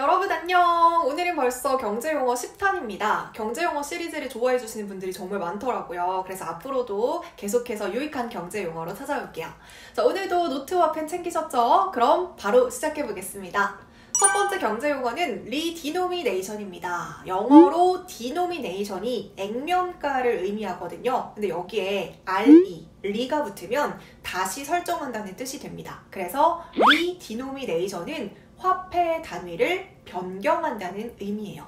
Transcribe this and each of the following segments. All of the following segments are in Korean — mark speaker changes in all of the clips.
Speaker 1: 여러분 안녕! 오늘은 벌써 경제용어 10탄입니다. 경제용어 시리즈를 좋아해주시는 분들이 정말 많더라고요. 그래서 앞으로도 계속해서 유익한 경제용어로 찾아올게요. 자, 오늘도 노트와 펜 챙기셨죠? 그럼 바로 시작해보겠습니다. 첫 번째 경제용어는 리디노미네이션입니다. 영어로 denomination이 액면가를 의미하거든요. 근데 여기에 리가 붙으면 다시 설정한다는 뜻이 됩니다. 그래서 리디노미네이션은 화폐 단위를 변경한다는 의미예요.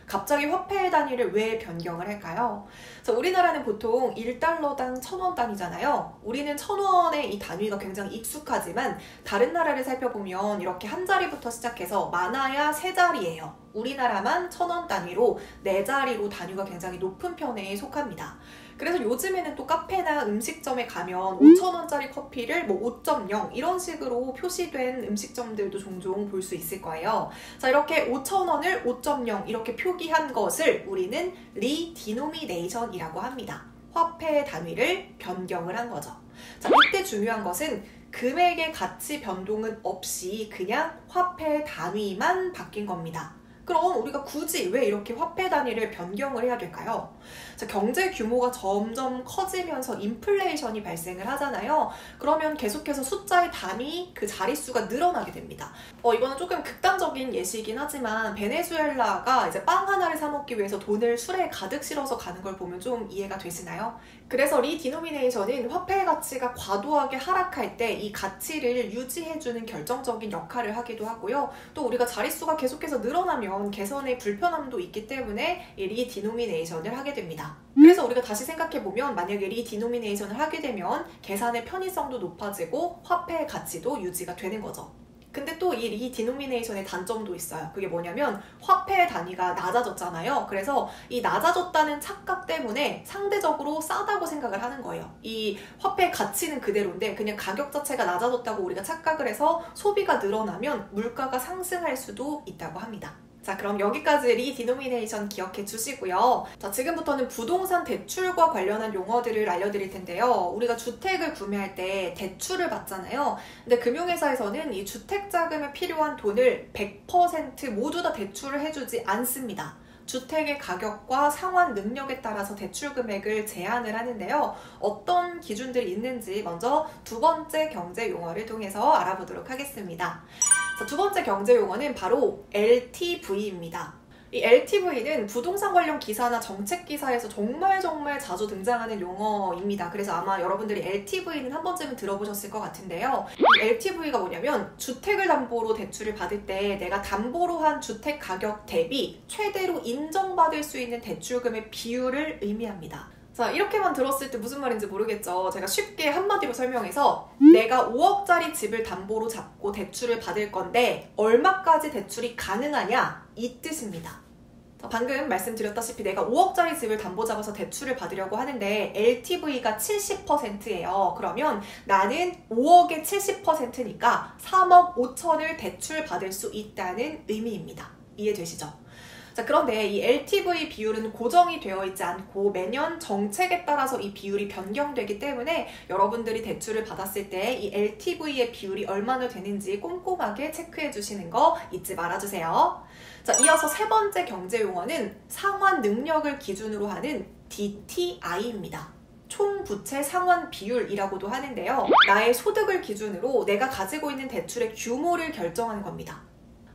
Speaker 1: 갑자기 화폐 단위를 왜 변경을 할까요? 자, 우리나라는 보통 1달러당 1000원 단위잖아요. 우리는 1000원의 이 단위가 굉장히 익숙하지만 다른 나라를 살펴보면 이렇게 한 자리부터 시작해서 많아야 3자리예요. 우리나라만 1000원 단위로 4자리로 단위가 굉장히 높은 편에 속합니다. 그래서 요즘에는 또 카페나 음식점에 가면 5,000원짜리 커피를 5.0 이런 식으로 표시된 음식점들도 종종 볼 수 있을 거예요. 자, 이렇게 5,000원을 5.0 이렇게 표기한 것을 우리는 리디노미네이션이라고 합니다. 화폐 단위를 변경을 한 거죠. 자, 이때 중요한 것은 금액의 가치 변동은 없이 그냥 화폐 단위만 바뀐 겁니다. 그럼 우리가 굳이 왜 이렇게 화폐 단위를 변경을 해야 될까요? 자, 경제 규모가 점점 커지면서 인플레이션이 발생을 하잖아요. 그러면 계속해서 숫자의 단위, 그 자릿수가 늘어나게 됩니다. 이거는 조금 극단적인 예시이긴 하지만 베네수엘라가 이제 빵 하나를 사 먹기 위해서 돈을 술에 가득 실어서 가는 걸 보면 좀 이해가 되시나요? 그래서 리디노미네이션은 화폐의 가치가 과도하게 하락할 때 이 가치를 유지해주는 결정적인 역할을 하기도 하고요. 또 우리가 자릿수가 계속해서 늘어나면 개선의 불편함도 있기 때문에 이 리디노미네이션을 하게 됩니다. 그래서 우리가 다시 생각해보면 만약에 리디노미네이션을 하게 되면 계산의 편의성도 높아지고 화폐의 가치도 유지가 되는 거죠. 근데 또 이 리디노미네이션의 단점도 있어요. 그게 뭐냐면 화폐 단위가 낮아졌잖아요. 그래서 이 낮아졌다는 착각 때문에 상대적으로 싸다고 생각을 하는 거예요. 이 화폐 가치는 그대로인데 그냥 가격 자체가 낮아졌다고 우리가 착각을 해서 소비가 늘어나면 물가가 상승할 수도 있다고 합니다. 자, 그럼 여기까지 리디노미네이션 기억해 주시고요. 자, 지금부터는 부동산 대출과 관련한 용어들을 알려드릴 텐데요. 우리가 주택을 구매할 때 대출을 받잖아요. 근데 금융회사에서는 이 주택자금에 필요한 돈을 100% 모두 다 대출을 해주지 않습니다. 주택의 가격과 상환 능력에 따라서 대출 금액을 제한을 하는데요. 어떤 기준들이 있는지 먼저 두 번째 경제 용어를 통해서 알아보도록 하겠습니다. 자, 두 번째 경제 용어는 바로 LTV입니다. 이 LTV는 부동산 관련 기사나 정책 기사에서 정말 자주 등장하는 용어입니다. 그래서 아마 여러분들이 LTV는 한 번쯤은 들어보셨을 것 같은데요. 이 LTV가 뭐냐면 주택을 담보로 대출을 받을 때 내가 담보로 한 주택 가격 대비 최대로 인정받을 수 있는 대출금의 비율을 의미합니다. 자, 이렇게만 들었을 때 무슨 말인지 모르겠죠. 제가 쉽게 한마디로 설명해서 내가 5억짜리 집을 담보로 잡고 대출을 받을 건데 얼마까지 대출이 가능하냐 이 뜻입니다. 방금 말씀드렸다시피 내가 5억짜리 집을 담보 잡아서 대출을 받으려고 하는데 LTV가 70%예요. 그러면 나는 5억의 70%니까 3억 5천을 대출 받을 수 있다는 의미입니다. 이해되시죠? 자, 그런데 이 LTV 비율은 고정이 되어 있지 않고 매년 정책에 따라서 이 비율이 변경되기 때문에 여러분들이 대출을 받았을 때 이 LTV의 비율이 얼마나 되는지 꼼꼼하게 체크해 주시는 거 잊지 말아주세요. 자, 이어서 세 번째 경제 용어는 상환 능력을 기준으로 하는 DTI입니다. 총부채 상환 비율이라고도 하는데요. 나의 소득을 기준으로 내가 가지고 있는 대출의 규모를 결정하는 겁니다.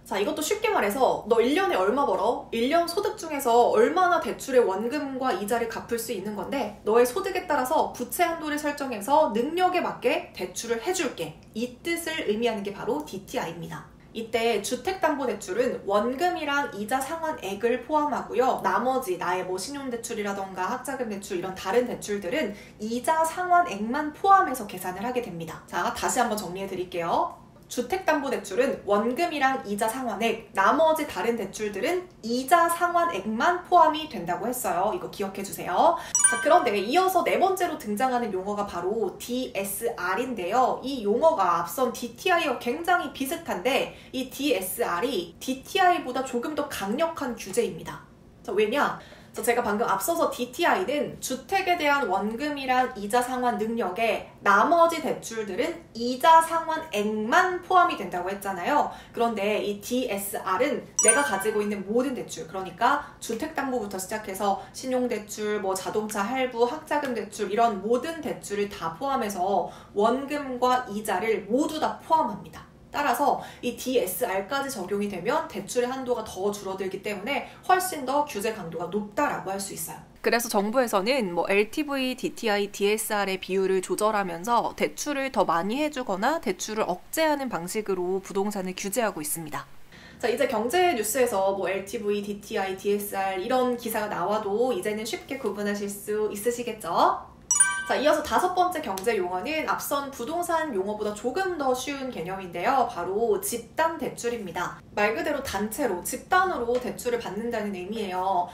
Speaker 1: 자, 이것도 쉽게 말해서 너 1년에 얼마 벌어? 1년 소득 중에서 얼마나 대출의 원금과 이자를 갚을 수 있는 건데 너의 소득에 따라서 부채 한도를 설정해서 능력에 맞게 대출을 해줄게. 이 뜻을 의미하는 게 바로 DTI입니다. 이때 주택담보대출은 원금이랑 이자 상환액을 포함하고요. 나머지 나의 신용대출이라던가 학자금 대출 이런 다른 대출들은 이자 상환액만 포함해서 계산을 하게 됩니다. 자, 다시 한번 정리해 드릴게요. 주택담보대출은 원금이랑 이자 상환액, 나머지 다른 대출들은 이자 상환액만 포함이 된다고 했어요. 이거 기억해 주세요. 자, 그런데 이어서 네 번째로 등장하는 용어가 바로 DSR인데요. 이 용어가 앞선 DTI와 굉장히 비슷한데 이 DSR이 DTI보다 조금 더 강력한 규제입니다. 자, 왜냐? 제가 방금 앞서서 DTI는 주택에 대한 원금이랑 이자 상환 능력에 나머지 대출들은 이자 상환액만 포함이 된다고 했잖아요. 그런데 이 DSR은 내가 가지고 있는 모든 대출, 그러니까 주택담보부터 시작해서 신용대출, 뭐 자동차 할부, 학자금 대출 이런 모든 대출을 다 포함해서 원금과 이자를 모두 다 포함합니다. 따라서 이 DSR까지 적용이 되면 대출의 한도가 더 줄어들기 때문에 훨씬 더 규제 강도가 높다라고 할 수 있어요. 그래서 정부에서는 LTV, DTI, DSR의 비율을 조절하면서 대출을 더 많이 해주거나 대출을 억제하는 방식으로 부동산을 규제하고 있습니다. 자, 이제 경제 뉴스에서 LTV, DTI, DSR 이런 기사가 나와도 이제는 쉽게 구분하실 수 있으시겠죠? 자, 이어서 5번째 경제 용어는 앞선 부동산 용어보다 조금 더 쉬운 개념인데요. 바로 집단 대출입니다. 말 그대로 단체로, 집단으로 대출을 받는다는 의미예요.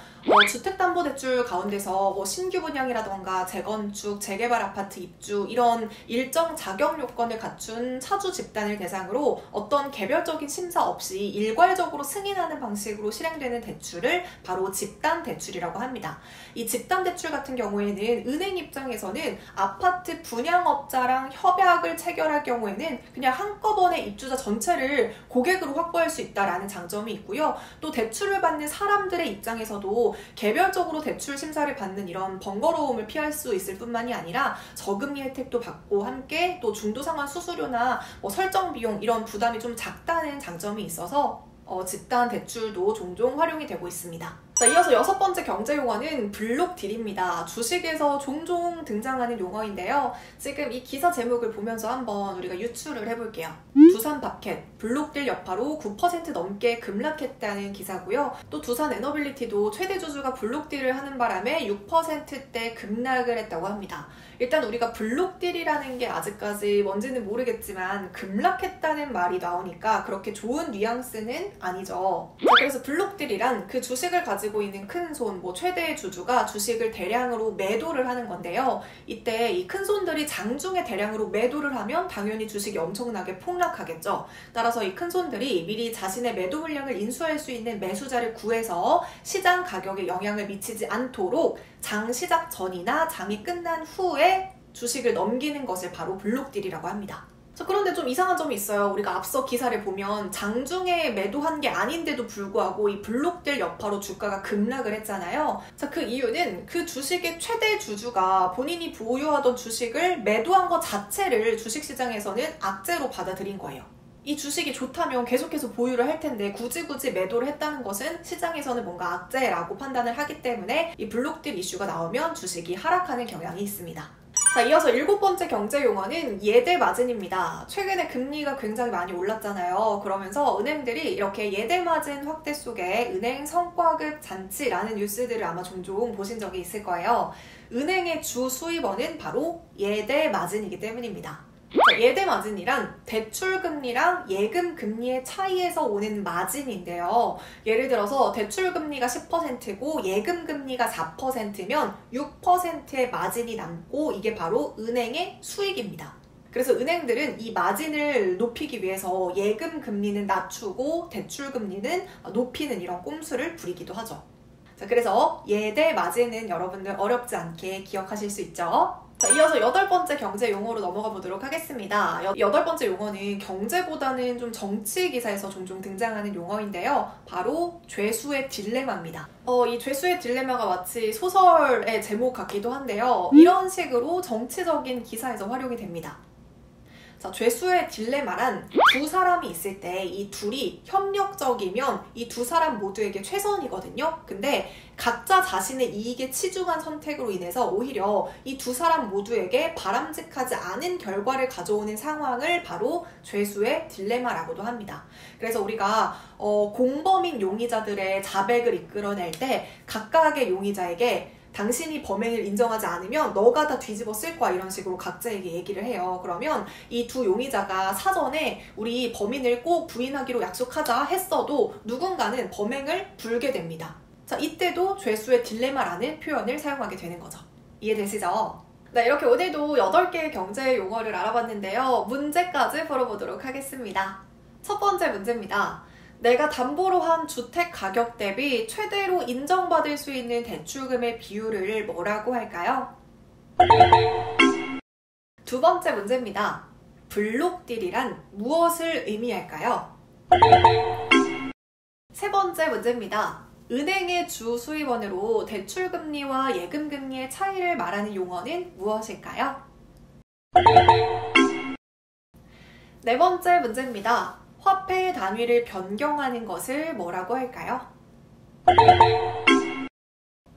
Speaker 1: 주택담보대출 가운데서 신규 분양이라던가 재건축, 재개발 아파트 입주 이런 일정 자격 요건을 갖춘 차주 집단을 대상으로 어떤 개별적인 심사 없이 일괄적으로 승인하는 방식으로 실행되는 대출을 바로 집단 대출이라고 합니다. 이 집단 대출 같은 경우에는 은행 입장에서는 아파트 분양업자랑 협약을 체결할 경우에는 그냥 한꺼번에 입주자 전체를 고객으로 확보할 수 있다라는 장점이 있고요. 또 대출을 받는 사람들의 입장에서도 개별적으로 대출 심사를 받는 이런 번거로움을 피할 수 있을 뿐만이 아니라 저금리 혜택도 받고 함께 또 중도상환 수수료나 설정 비용 이런 부담이 좀 작다는 장점이 있어서 집단 대출도 종종 활용이 되고 있습니다. 자, 이어서 6번째 경제 용어는 블록딜입니다. 주식에서 종종 등장하는 용어인데요. 지금 이 기사 제목을 보면서 한번 우리가 유추를 해볼게요. 두산밥켓, 블록딜 여파로 9% 넘게 급락했다는 기사고요. 또 두산에너빌리티도 최대 주주가 블록딜을 하는 바람에 6%대 급락을 했다고 합니다. 일단 우리가 블록딜이라는 게 아직까지 뭔지는 모르겠지만 급락했다는 말이 나오니까 그렇게 좋은 뉘앙스는 아니죠. 자, 그래서 블록딜이란 그 주식을 가지고 있는 큰손, 최대의 주주가 주식을 대량으로 매도를 하는 건데요. 이때 이 큰손들이 장중에 대량으로 매도를 하면 당연히 주식이 엄청나게 폭락하겠죠. 따라서 이 큰손들이 미리 자신의 매도 물량을 인수할 수 있는 매수자를 구해서 시장 가격에 영향을 미치지 않도록 장 시작 전이나 장이 끝난 후에 주식을 넘기는 것을 바로 블록딜이라고 합니다. 자, 그런데 좀 이상한 점이 있어요. 우리가 앞서 기사를 보면 장중에 매도한 게 아닌데도 불구하고 이 블록딜 여파로 주가가 급락을 했잖아요. 자, 그 이유는 그 주식의 최대 주주가 본인이 보유하던 주식을 매도한 것 자체를 주식시장에서는 악재로 받아들인 거예요. 이 주식이 좋다면 계속해서 보유를 할 텐데 굳이 매도를 했다는 것은 시장에서는 뭔가 악재라고 판단을 하기 때문에 이 블록딜 이슈가 나오면 주식이 하락하는 경향이 있습니다. 자, 이어서 7번째 경제 용어는 예대 마진입니다. 최근에 금리가 굉장히 많이 올랐잖아요. 그러면서 은행들이 이렇게 예대 마진 확대 속에 은행 성과급 잔치라는 뉴스들을 아마 종종 보신 적이 있을 거예요. 은행의 주 수입원은 바로 예대 마진이기 때문입니다. 자, 예대 마진이란 대출 금리랑 예금 금리의 차이에서 오는 마진인데요. 예를 들어서 대출 금리가 10%고 예금 금리가 4%면 6%의 마진이 남고 이게 바로 은행의 수익입니다. 그래서 은행들은 이 마진을 높이기 위해서 예금 금리는 낮추고 대출 금리는 높이는 이런 꼼수를 부리기도 하죠. 자, 그래서 예대 마진은 여러분들 어렵지 않게 기억하실 수 있죠? 자, 이어서 8번째 경제 용어로 넘어가 보도록 하겠습니다. 8번째 용어는 경제보다는 좀 정치 기사에서 종종 등장하는 용어인데요. 바로 죄수의 딜레마입니다. 이 죄수의 딜레마가 마치 소설의 제목 같기도 한데요. 이런 식으로 정치적인 기사에서 활용이 됩니다. 자, 죄수의 딜레마란 두 사람이 있을 때 이 둘이 협력적이면 이 두 사람 모두에게 최선이거든요. 근데 각자 자신의 이익에 치중한 선택으로 인해서 오히려 이 두 사람 모두에게 바람직하지 않은 결과를 가져오는 상황을 바로 죄수의 딜레마라고도 합니다. 그래서 우리가 공범인 용의자들의 자백을 이끌어낼 때 각각의 용의자에게 당신이 범행을 인정하지 않으면 너가 다 뒤집어 쓸 거야 이런 식으로 각자에게 얘기를 해요. 그러면 이 두 용의자가 사전에 우리 범인을 꼭 부인하기로 약속하자 했어도 누군가는 범행을 불게 됩니다. 자, 이때도 죄수의 딜레마라는 표현을 사용하게 되는 거죠. 이해되시죠? 네, 이렇게 오늘도 8개의 경제 용어를 알아봤는데요. 문제까지 풀어보도록 하겠습니다. 첫 번째 문제입니다. 내가 담보로 한 주택 가격 대비 최대로 인정받을 수 있는 대출금의 비율을 뭐라고 할까요? 두 번째 문제입니다. 블록딜이란 무엇을 의미할까요? 세 번째 문제입니다. 은행의 주 수입원으로 대출금리와 예금금리의 차이를 말하는 용어는 무엇일까요? 네 번째 문제입니다. 화폐의 단위를 변경하는 것을 뭐라고 할까요?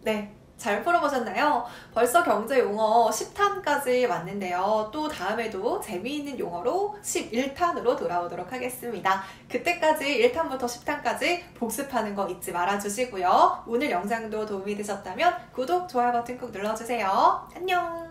Speaker 1: 네, 잘 풀어보셨나요? 벌써 경제 용어 10탄까지 왔는데요. 또 다음에도 재미있는 용어로 11탄으로 돌아오도록 하겠습니다. 그때까지 1탄부터 10탄까지 복습하는 거 잊지 말아주시고요. 오늘 영상도 도움이 되셨다면 구독, 좋아요 버튼 꼭 눌러주세요. 안녕!